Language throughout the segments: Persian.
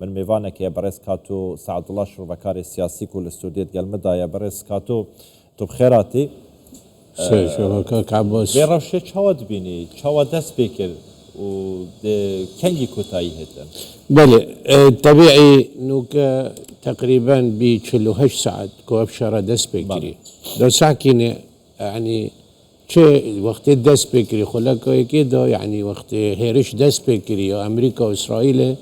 من میوانه که برس کاتو سعد الله شروبکار سیاسی کل استودیت گل مدایا برس کاتو تو بخیراتی شبكة عباس بیرفشه چاود بینی چاود دست بکر و کنگی کتایی هتن بله طبيعي نوكا تقريبا ب 48 ساعة كو ابشر دس بكري دو ساكنة يعني شيء وقت دس بكري خلاك كده يعني وقت هيرش دس بكري امريكا واسرائيل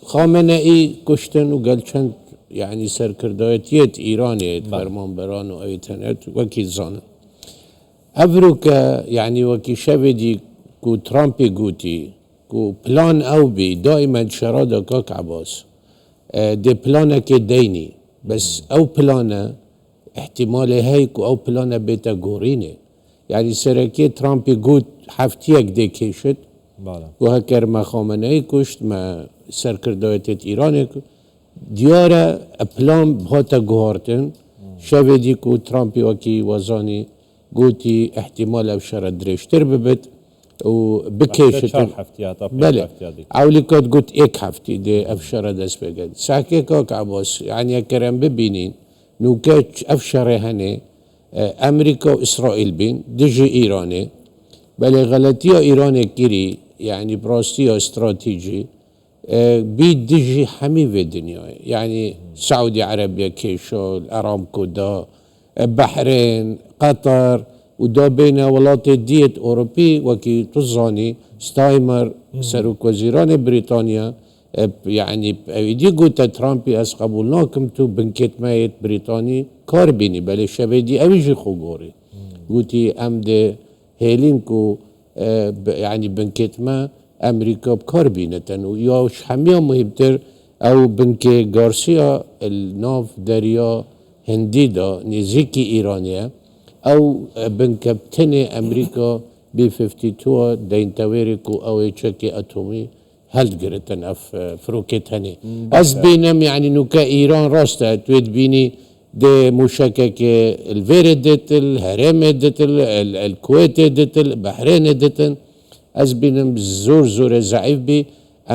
خامنئي كشتن وقال شنت يعني سركردايتيت ايراني فرمان بران و ايتنت وكي زانه افروكا يعني وكي شبدي كو ترامبي قوتي كو بلان او بي دائما شراده كاك عباس دي بلانا كي ديني بس او بلانا احتمال هيك او بلانا بيتا غوريني يعني سركي ترامبي قوت حفتيك دي كيشت وهكر ما خامنئي كشت ما سركردايتيت ايراني ديارة بلان بهاتا غوارتن شبدي كو ترامبي وكي وزاني قوتي احتمال ابشر دريشتر ببت وبكيشت بله عولي كات قلت ايك حفتي دي افشر دس بقد ساكي كاك عباس يعني كرم ببينين نوكاتش افشر هني امريكا واسرائيل بين دجي ايراني بله غلطية ايراني كيري يعني براستية استراتيجي بيد دجي حمي في الدنيا يعني سعودي عربية كيشول ارامكو دا بحرين قطر ودا بين ولات ديت أوروبي وكي تزاني ستايمر سروك وزيران بريطانيا يعني دي قلت ترامبي أس قبولناكم تو بنكت مايت بريطاني كاربيني بل شبيدي أويجي خوغوري قلتي أم دي هيلينكو يعني بنكت ما أمريكا بكاربينة وياش حمية مهمتر أو بنكي غارسيا الناف دريا هنديدا نزيكي إيرانيا او بنكبتني امريكا ب 52 دين تاويريكو او تشكي اتومي هل قرتن اف فروكتني از بينم يعني نوكا ايران راستا تويد بيني دي مشكك الفيردت الهرم دت الكويت دت البحرين دت از بينم زور ضعيف بي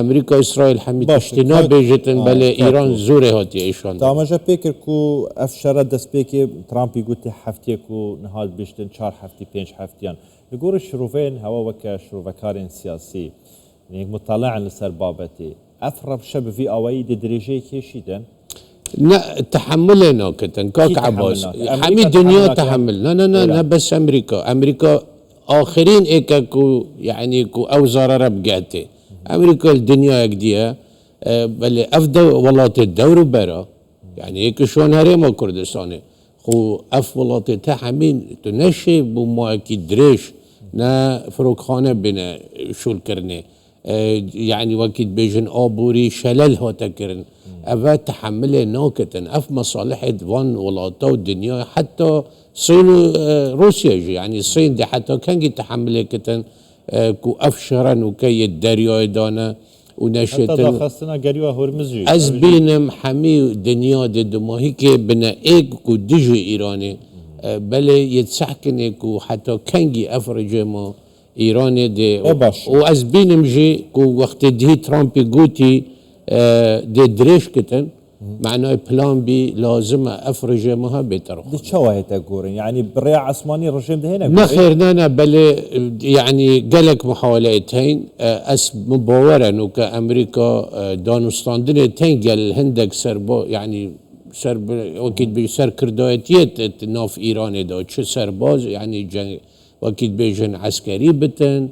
امريكا اسرائيل حميد اشتنا بيجتن بلا ايران زور هاتي ايشان دامجا بيكر كو افشار دست بيكي ترامبي قلت حفتي كو نهاد بيشتن 4 حفتي 5 حفتيان يقول الشروفين هوا وكا شروفكارين سياسي يعني مطلع لسر بابتي افرب شب في اوي دريجي كيشيدن لا تحملنا كتن كاك عباس حمي الدنيا تحمل لا بس امريكا اخرين ايكا كو يعني كو اوزار ربقاتي امريكا الدنيا يقديها بل افضل ولات الدور برا يعني هيك شلون هريما كردستاني خو اف ولات تحمين تنشي بما اكيد دريش نا فروخانه بنا شو الكرنه يعني وقت بيجن ابوري شلل هو تكرن افا تحمل نوكتن اف مصالح وان ولاتا الدنيا حتى الصين روسيا يعني الصين دي حتى كان يتحمل كتن كو افشرن وكي الدريا دانا ونشتن حتى خاصنا قريوا هرمزي از بينم حمي دنيا دي دماهي كي بنا ايك كو دجي ايراني بل يتسحكن كو حتى كانجي افرج ما ايراني دي واز بينم جي كو وقت دي ترامبي قوتي دي دريش كتن معناه بلان بي لازم افرج مها بيتروح دي شو تقولين يعني بريع عثماني الرجيم ده هنا نخير نانا بل يعني قالك محاولتين اس مبورا انه كامريكا دانستاندن تنقل هندك سربو يعني سرب وكيد بيسر كردويتيت ناف ايران دا شو سرباز يعني وكيد بيجن عسكري بتن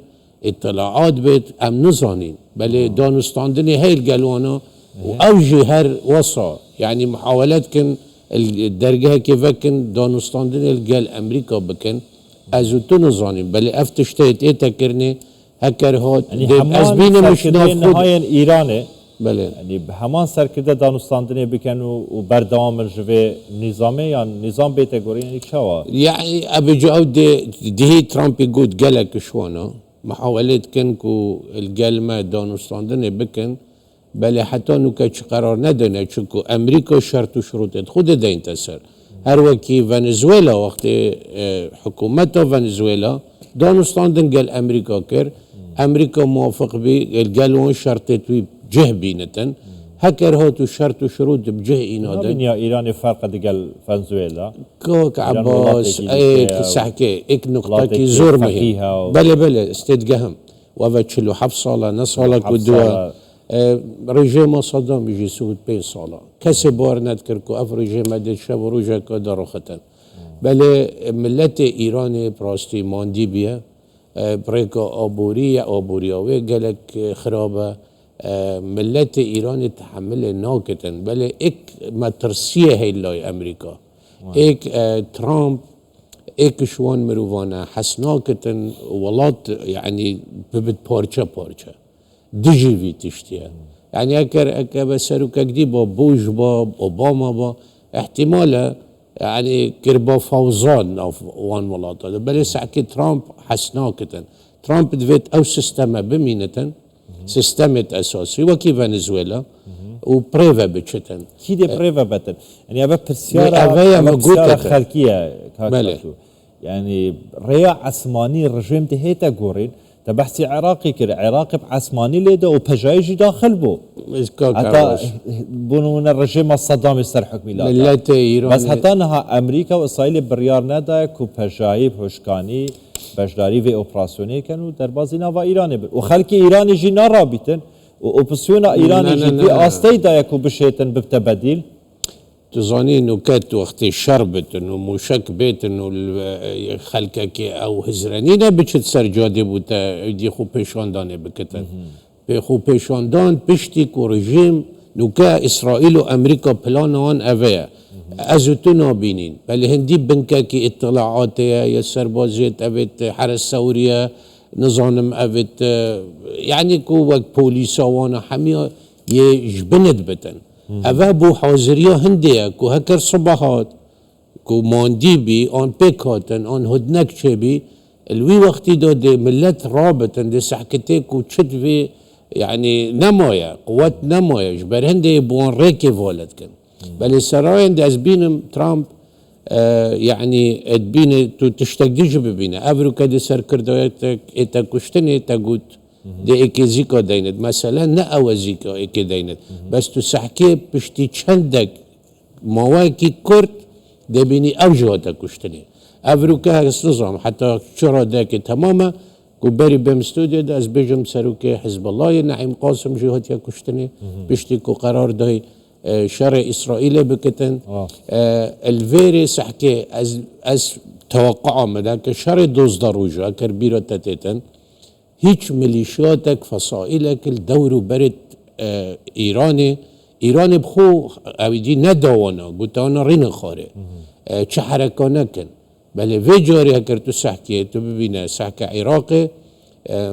اطلاعات بت ام نزانين بل دانستاندن هاي القالوانا واوجي هر وصا يعني محاولات كن الدرجه كيف كن دانستاندن القال امريكا بكن ازوتو نزانين بل افتشتيت ايه تكرني هكر هات يعني ازبين مش ناخد نهاية ايراني بله يعني همان سركرده دانستاندن بكن وبردوام الجوي نظامي يعني نظام بيت غورين شوا يعني ابي جاود دي ترامب قد قالك شوانا محاولات كنكو القلمة دانستاندن بكن بل حتى انه كش قرار ندنه چونكو امريكا شرط و شروط خود دين تسر هر وكي فنزويلا وقت حكومتها فنزويلا دانستاندن قال امريكا كر امريكا موافق بي قالوا شرط توي جه بينتن هكر هاتو شرط وشروط بجه إنادن نبين يا إيراني فرق دقل فنزويلا كوك إيران عباس ولاية ايك جديدة سحكي ايك نقطة ولاية كي زور مهم فقيهة بله استدقهم وفتشلو حف صالة نصالة حف كدوا صالة. رجيم صدام يجي سود بين صالة كسي بار نذكركو اف رجيم دي شب روجا كدارو ختن بله ملت ايراني براستي ماندي بيه بريكو ابورياوي قالك خرابه ملت ايران تحمل ناكتن بله اك ما ترسيه هي الله امريكا اك ترامب اك شوان مروفانا حسناكتن ولات يعني ببت بارچه دجي في تشتيها يعني اكر بسرو كدي بوش با اوباما با احتماله يعني كربا فوزان او وان ولاتا بل ساكي ترامب حسناكتن ترامب دفيت او سيستما بمينتن سيستمت اساسي وكي فنزويلا وبريفا بتشتن كيدي بريفا بتن يعني أبا برسيارة أبا ما برسيارة قلت خلقية بله. كاكتو يعني ريا عثماني الرجيم ده هيتا قورين تبحثي عراقي كده عراقي بعثماني ليدا وبجايجي داخل بو حتى بونو من الرجيم الصدام يستر حكمي لا ملت ايران بس حتى انها امريكا واسرائيل بريار ندا كو بجاي بوشكاني بجداري في اوبراسيوني كانوا دربازي نافا ايراني وخلق ايراني جي نارابيتن واوبسيونا ايراني جي في استي دا يكو بشيتن بتبديل تظني انه كانت وقت شربت انه مشك بيت انه خلقك او هزرانينا بتشت سرجادي بوتا دي خو بيشاندان بكتن بخو بيشاندان بشتيك ورجيم نوكا اسرائيل وامريكا بلانوان افيا ازوتنا بينين بل هندي بنكاكي اطلاعات يا سربازيت افيت حرس سوريا نظام افيت يعني كو وقت بوليسا وانا حمية يجبند بتن أفا بو حاضرية هندية كو هكر صباحات كو ماندي بي آن بيك هاتن آن هدنك شبي الوي وقتي دو ملت رابطن دي سحكتي كو تشد في يعني نمايا قوات نمايا جبر هندي بوان ريكي فولتكن بل السراين دي أزبينم ترامب يعني ادبين تو تشتاق ببينا افريكا دي سر كردويتك اتا كشتني تاقوت دي ايكي زيكا دينت مثلا نا او زيكا ايكي دينت بس تو سحكي بشتي چندك مواكي كرد دي بيني او جهاتا كشتني افريكا هكس نظام حتى شرا داك تماما كو بيم ستوديو دا از بيجم سروكي حزب الله نعيم قاسم جهاتيا كشتني بشتي كو قرار داي شرع اسرائيل بكتن الفيري سحكي از توقع مداك شرع دوز دروجه اكر بيرو تتتن هيج ميليشياتك فصائلك الدور برد ايراني بخو اويدي ندوانا قلت انا رين خاري چه حركانا كن بل في جاري هكر تو سحكي تو ببينا سحكي عراقي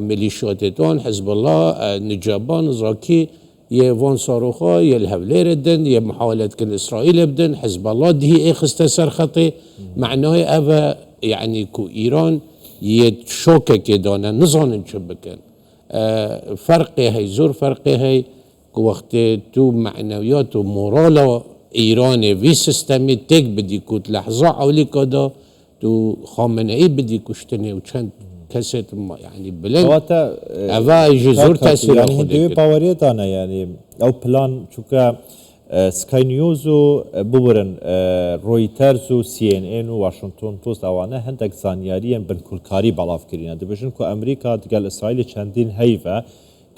ميليشياتتان حزب الله نجابان زاكي يه وان صاروخا يه الهولير بدن يه محاولة كن اسرائيل بدن حزب الله دي ايه خستسر خطي معناه افا يعني كو ايران يتشوكه كدانا نظان نشبكن فرقي هي زور فرقي هي كو وقت تو معنويات ومورالا ايراني في سيستمي تيك بدي كوت لحظة اولي كدا تو خامنئي بدي كشتني وچند كسيت يعني بلند افا يجي زور تاثير يعني هندي باوريت انا يعني او بلان چوكا سكاي نيوز و بوبرن رويترز و سي ان ان و واشنطن بوست اوانه هندك زانياريان بالكلكاري بلاف كرينا دبجن كو امريكا دقال اسرائيل چندين هيفا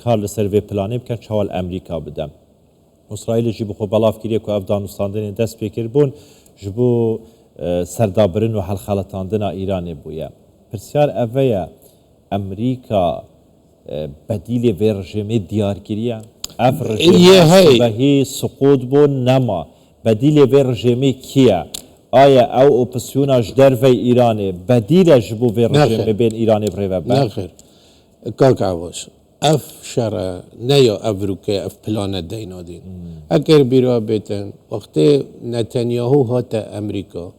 كارل سيرفي بلاني بكن شوال امريكا بدم اسرائيل جي بخو بلاف كريا كو افغانستان دين دست بكر بون جبو سردابرن و حل خلطاندنا ايران بويا برسيار افيا امريكا بديل في رجيمي ديار كريا اف رجيمي بهي سقوط بو نما بديل في رجيمي كيا آیا او اپسیونا جدر في ایران بدیل جبو في رجيمي بين ایران بريفا با نخير كاك عواش اف شرع نيا افروكا اف بلانا دينا دين اكر بيرا بيتن وقت نتنياهو هاتا امريكا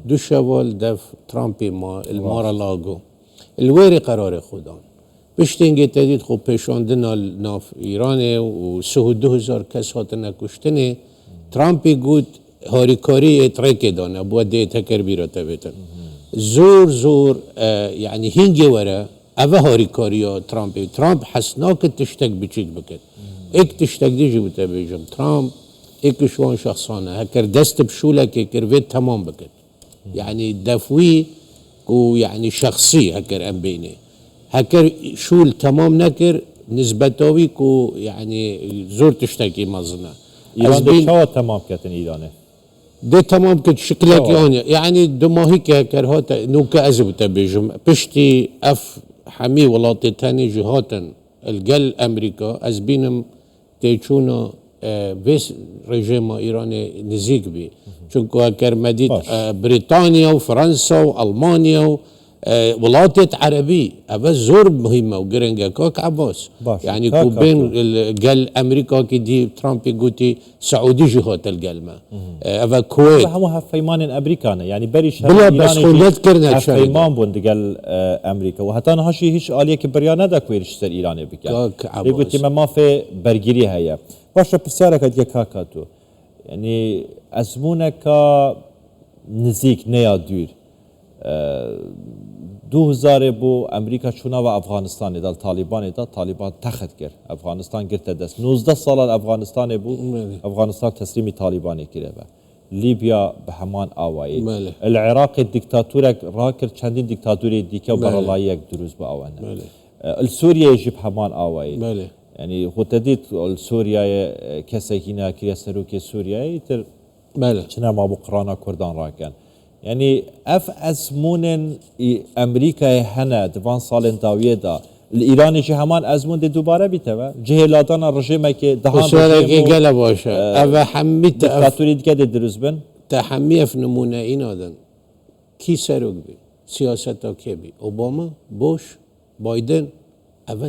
دو شوال دف ترامبي ما المارا لاغو الويري قرار خودان بشتنگی تدید خب پیشاندن ناف ایرانه و 2000 کس هاتن کشتنه ترامپی گود هاریکاری اترکه دانه بود دیتا کر بیراتا بیتن زور يعني هنجي ورا أفا هاريكاريا ترامب حسناك تشتك بچيك بكت ایک تشتگی جو بتبیجم ترامپ ایک شوان شخصانه هكر دست بشولك كرويت تمام بكت يعني دفوي كو يعني شخصي هكر ام بيني هكر شول تمام نكر نسبتوي كو يعني زور تشتكي مزنا ایران ده شو تمام کتن ایرانه ده تمام كت شكلك يعني دماهي كهكر هات نوكا ازب تبيجم بشتي اف حمي ولاتي تاني جهاتن الجل امريكا از بينم تيچونا بس رژیم ایرانی نزدیک بی چون که هکر مدید بریتانیا و فرانسا و آلمانیا و ولایات عربی اول زور مهمه و گرنگه کاک عباس يعني كو بين قال امريكا كي دي ترامب يقولي سعودي جهات القلمه اف كويت هم هفيمان امريكانه يعني بريش بلا بس خلت كرنا هفيمان بوند قال امريكا وحتى انا هاشي هيش اليه كبريانه دا كويرش سر ايراني بك يقولي ما في برجري هيا باشه بسيارك دي كاكاتو يعني ازمونك نزيك نيا دور 2000 بو امریکا چونا و افغانستان دال طالبان تخت کرد افغانستان گرت دست 19 سال افغانستان بو افغانستان تسلیم طالبان کرده لیبیا به همان آوایی العراق دیکتاتور راکر چندین دیکتاتوری دیگه برای یک دروز با آوانه السوریه یجب همان آوایی يعني هو تديت سوريا كسكينة كريا سروكي سوريا يتر شنا ما بقرانا كردان راكن يعني اف ازمون امريكا هنا دفان سالين داويه دا الايراني جي همان ازمون دي دوباره بيتوا جهلادان رژیم که دهان رژیم گله باشه اف حميت دكتاتوري ديگه دروزبن تحميه في نمونه این آدن کی سروک بي سياستا كي بي اوباما بوش بايدن اف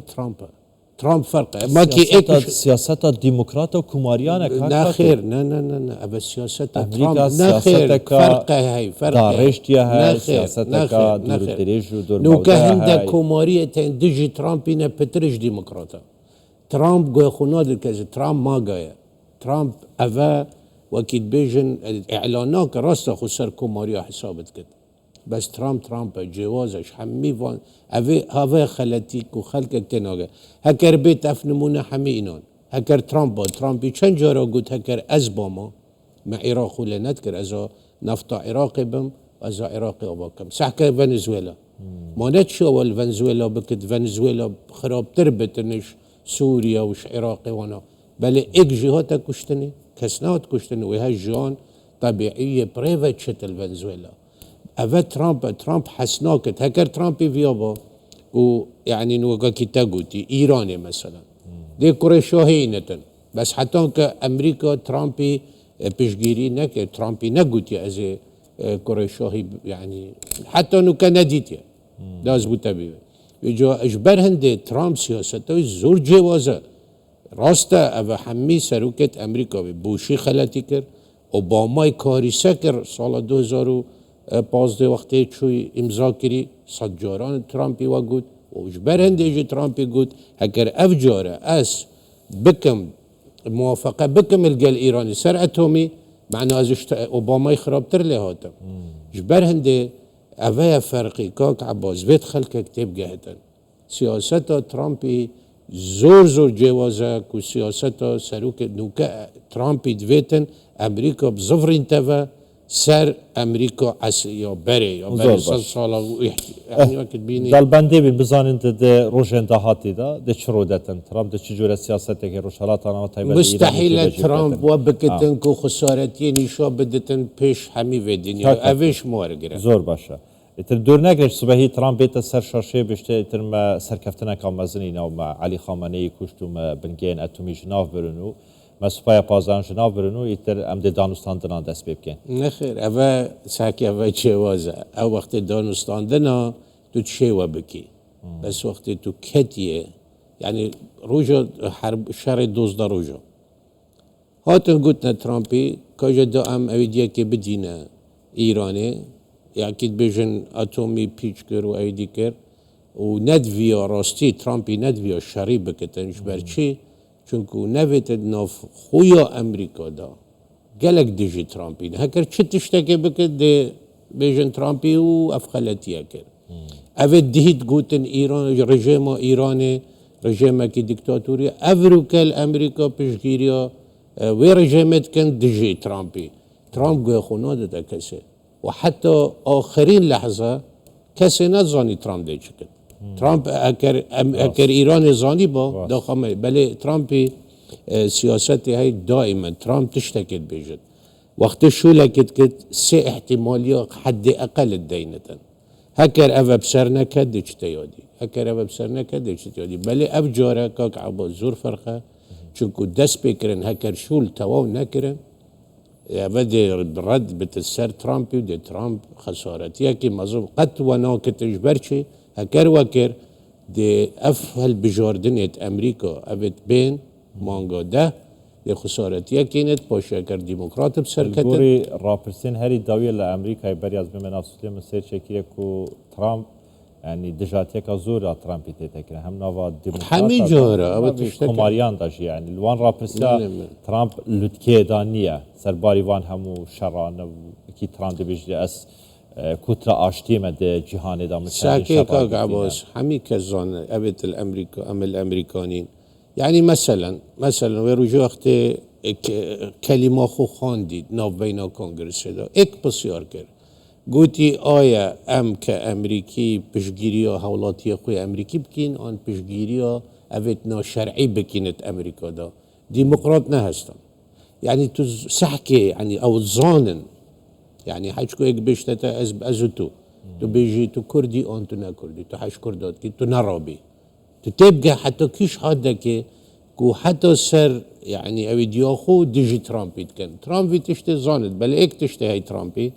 ترامب فرقه ما كي سياسات ديمقراط وكوماريانا لا خير لا ابى سياسات ترامب لا خير فرقه هاي فرقه دارشتيا هاي سياساتك دور دريج ودور لو كان كوماريه ديجي ترامب هنا بترج ديمقراطه ترامب جو خناد كذا ترامب ما جاي ترامب افا وكيد بيجن اعلانات راسته خسر كوماريا حسابت كده بس ترامب جوازش حمي فان هذا خلتيك وخلقك تناقة هكر بيت افنمونه حمي اینان هكر ترامبي چند جارا قلت هكر ازباما مع عراق ولا نذكر ازا نفط عراقي بم ازا عراقي اباكم سحكا فنزويلا ما نتشو الفنزويلا بكت فنزويلا خراب تربتنش سوريا وش عراقي وانا بل اك جهات كشتني كسنات كشتني وهي جان طبيعية بريفت شت الفنزويلا أفا ترامب حسناكت هكر ترامبي فيابا ويعني نوغا كي تاغوتي إيراني مثلا دي كوريشوهينتن بس حتى كأمريكا ترامبي بيشجيري نك ترامبي ناغوتي أزي كوريشوهي يعني حتى نو كنديتيا داز بوتابي يجو اجبرهن دي ترامب سياسته زور جوازه راسته أفا حمي سروكت أمريكا بوشي خلاتي كر اوباما کاری سکر سال 2015 وقتی چوی امضا کری صدجاران ترامپی و گود و اجبرهنده جی ترامپی گود هکر افجاره اس بکم موافقه بکم الجل ایرانی سر اتمی معنی ازش اوباما خرابتر لهاته اجبرهنده اوه فرقی کاک عباس وید خلق کتب گهتن سیاست ترامپی زور جوازه که سیاست سروک نوکه ترامپی دویتن امریکا بزفرین توا سر امریکا یا بره یا بره سال يعني وقت بيني دال بندي بزانين ده روجن دهاتي ده شرودتن ترامب ده چجوره سياستك روشالات انا تايبه مستحيل ترامب وبكتن كو خسارتي نشا بدتن پیش همي ودنيا اوش مورگره زور باشه اتر دور نگرش صبحی ترامپ بیت سر شاشه بشته اتر ما سرکفتنا کامزنی نو ما علی خامنه‌ای کشتو ما بنگین اتمی جناف برنو ما سپایا پازدان جناف برنو اتر ام ده دانستاندنا دست بکن نخیر اوه ساکی اوه چه وازه او وقت دانستاندنا تو چه و بکی بس وقت تو کتیه يعني روجا حرب شهر 12 روجا هاتن قلتنا ترامبي كاجا دا ام اويديا كي بدينا ايراني يأكيد بيجن اتومي بيشكر و اويدي كر و ندفيا راستي ترامبي ندفيا شري بكتنش برچي چونكو نويت ناف خويا امريكا دا قالك ديجي ترامبي هكر چه تشتكي بكت دي بيجن ترامبي و افخلتيا كر اوه دهيت قوتن ايران رژيم ايراني رژیمکی دیکتاتوری افروکل امریکا پشگیریا وی رژیمت کن دجی ترامپ گوی خوناده ده کسی و حتی آخرین لحظه کسی نزانی ترامپ ده چکن ترامپ اگر ایران زانی با داخمه بله ترامپی سیاستی های دائما ترامپ تشتکت بیجد وقت شو لكت كت سي احتمالية حد أقل الدينة هكر أبا بسرنا كدش تيودي هكر أبا بسرنا كدش تيودي بل أبجارة كاك عبا زور فرخة چونكو دس بكرن هكر شول تواو نكرن بدي رد بتسر ترامبي ودي ترامب خسارتي هكي مظلوم قد وانا كتجبرشي هكر وكر دي أفهل بجاردنية أمريكا أبت بين مانغا ده دي خسارتية كانت باشاكر ديمقراط بسركتن الجوري رابرسين هاري داوية لأمريكا يبريز بمن أصلي من سير شكيرة كو ترامب يعني دجاتيك زورا ترامب تتكره هم نوا ديمقراط حمي جورا أو تشتكي كوماريان داجي يعني الوان رابرسيا ترامب لتكي دانية سرباري وان همو شران كي ترامب بيجري أس كترة آشتيمة دي جهان دا ساكي كاك عباس حمي كزان أبت الأمريكا أم الأمريكانيين يعني مثلا ويرجو اختي كلمة خو خاندي ناف بينا كونغرس دا اك بسيار كر قوتي آية ام كأمريكي بشجيريا هولاتي خوي أمريكي بكين آن بشجيريا أبتنا شرعي بكينت أمريكا دا ديمقراط نهستن يعني تسحكي يعني أو ظانن يعني حاجكو اك بيشتتا أزتو تو بيجي تو كردي آن تو نا كردي تو حاج كردات كي تو نرابي تبقى حتى كيش هذاك كو حتى سر يعني أبيدياخو ديجي ترامبي كان ترامبي تشتي زاند بل إيك تشتي هاي ترامبي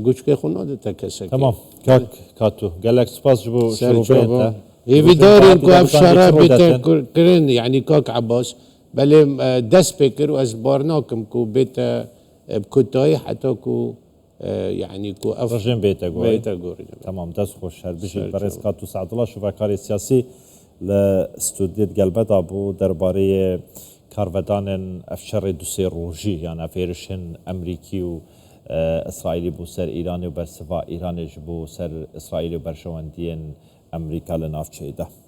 قوش كي خنادة تكسك تمام كاك كاتو قال لك سباس جبو شروفين يفيدارين كو أفشارا بيتا كرين يعني كاك عباس بل دس بكر وأزبارناكم كو بيتا بكتاي حتى كو يعني كو رجيم بيتا قوي تمام دس خوش هر بيجي بريس كاتو سعد الله شوفكاري سياسي لاستوديت قلبت ابو درباري كارفدان افشار دوسي روجي يعني افيرشن امريكي و اسرائيلي بو سر ايراني و برسفا ايراني جبو سر اسرائيلي و برشواندين امريكا لنافچه ده